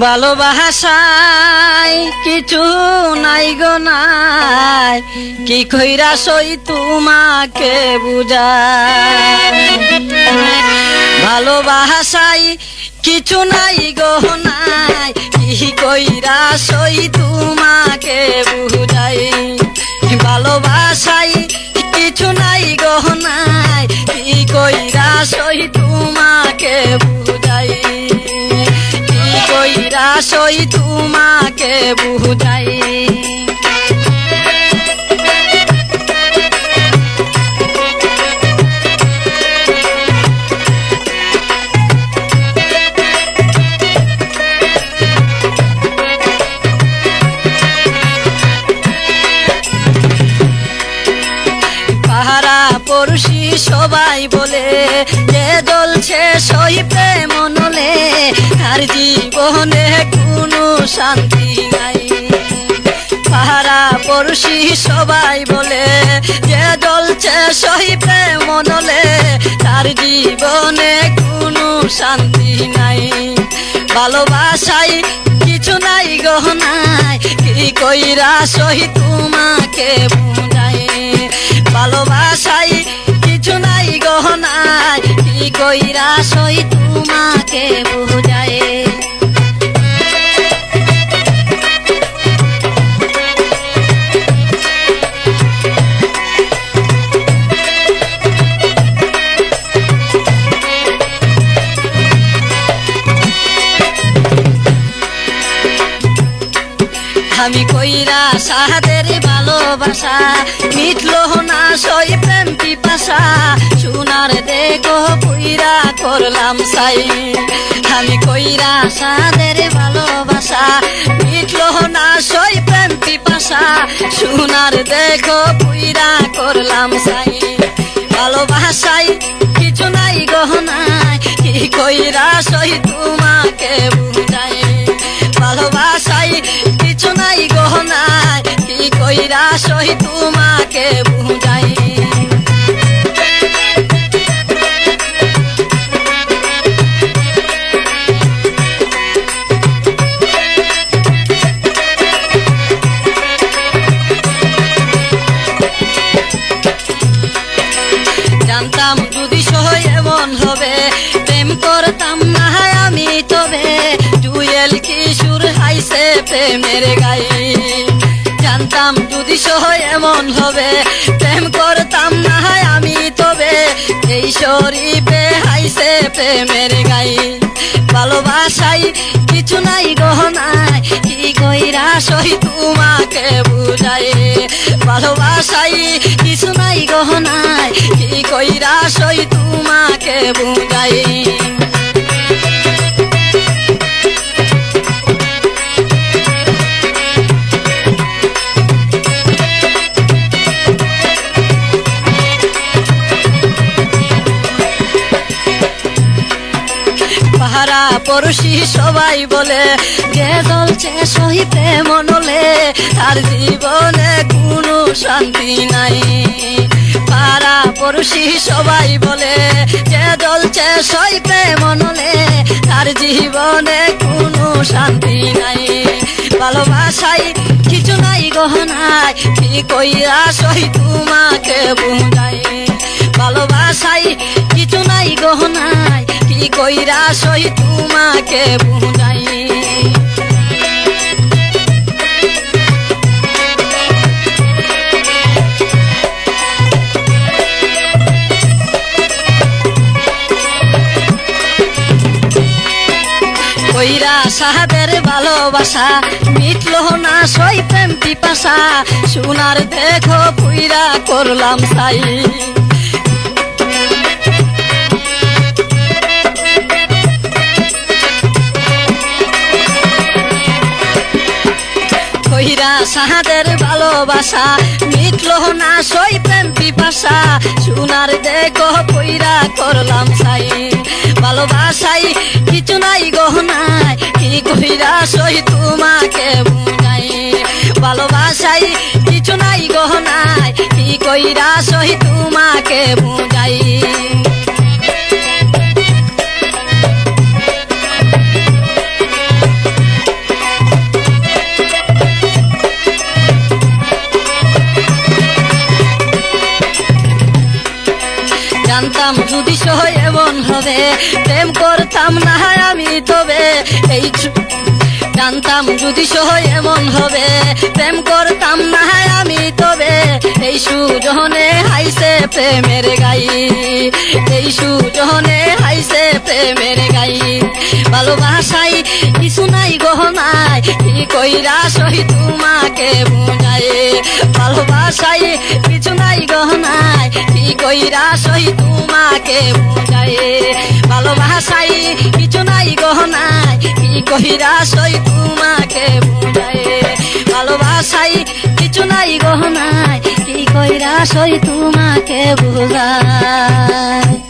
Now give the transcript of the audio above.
ভালোবাসায় কিছু নাই গো নাই, কি কইরা সই তোমাকে বুঝাই। ভালোবাসায় কিছু নাই গো নাই, কি কইরা সই তোমাকে বুঝাই। ভালোবাসায় কিছু নাই গো নাই, কি কইরা সই তোমাকে বুঝাই। কইরা সই তোমাকে বুঝাই। পাহারা পড়শি সবাই বলে যে জ্বলছে সই প্রেম নলে, আর জীবনে কোনো শান্তি নাই। পাহারা পড়শি সবাই বলে যে জ্বলছে সই প্রেম নলে, তার জীবনে কোনো শান্তি নাই। ভালোবাসায় কিছু নাই গো নাই, কি কইরা সই তোমাকে বুঝাই। ভালোবাসায় কিছু নাই গো নাই, কি কইরা সই তোমাকে বুঝাই। আমি কইরা সাহাদের ভালোবাসা, মিটলো না সই প্রেম পিপাসা, সোনার দেখো কইরা করলাম সাই। আমি কইরা সাহাদের ভালোবাসা, মিটলো না সই প্রেম পিপাসা, সোনার দেখো কইরা করলাম সাই। ভালোবাসায় কিছু নাই গো নাই, কি কইরা সই তোমাকে বুঝাই। ভালোবাসায় কিছু নাই গো নাই, কি কইরা সই তোমাকে বুঝাই। জানতাম যদি সই এমন হবে, প্রেম করতাম না আমি তবে, জুয়েল কিশোর হাইছে প্রেমের গায়ে। জানতাম যদি সই এমন হবে, প্রেম করতাম না আমি তবে, এই শরীফে হাইছে প্রেমের গায়ে। ভালোবাসায় কিছু নাই গো নাই, কি কইরা সই তোমাকে বুঝাই। ভালোবাসায় কিছু নাই গো নাই, কি কইরা সই তোমাকে বুঝাই। পাহারা পড়শি সবাই বলে যে জ্বলছে সই প্রেম নলে, তার জীবনে কোনো শান্তি নাই। পাহারা পড়শি সবাই বলে যে জ্বলছে সই প্রেম নলে, তার জীবনে কোনো শান্তি নাই। ভালোবাসায় কিছু নাই গো নাই, কি কইরা সই তোমাকে বুঝাই। ভালোবাসায় কিছু নাই গো নাই, কি কইরা সই তোমাকে বুঝাই। কইরা সাহাদের ভালোবাসা, মিটলো না সই প্রেম পিপাসা, সোনার দেখো কইরা করলাম সাই। কইরা সাহাদের ভালোবাসা, মিটলো না সই প্রেম পিপাসা, সোনার দেখো কইরা করলাম সাই। ভালোবাসায় কিছু নাই গো নাই, কি কইরা সই তোমাকে বুঝাই। ভালোবাসায় কিছু নাই গো নাই, কি কইরা সই তোমাকে বুঝাই। জানতাম যদি সয় এমন হবে প্রেম করতাম না আমি তবে এই জানতাম যদি সয় এমন হবে প্রেম করতাম না আমি তবে এই সুজনে হাইছে প্রেমের গাই এই সুজনে হাইছে প্রেমের গাই ভালোবাসাই কিছু নাই গহনাই কি কইরা সহি তোমাকে বুঝাই ভালোবাসাই কিছু নাই গহনাই কি কইরা সহি তোমাকে বুঝাই ভালোবাসাই কিছু নাই গহনাই কি কইরা সহি তোমাকে বুঝাই ভালোবাসাই কিছু নাই গহনাই কি কইরা সহি তোমাকে বুঝাই।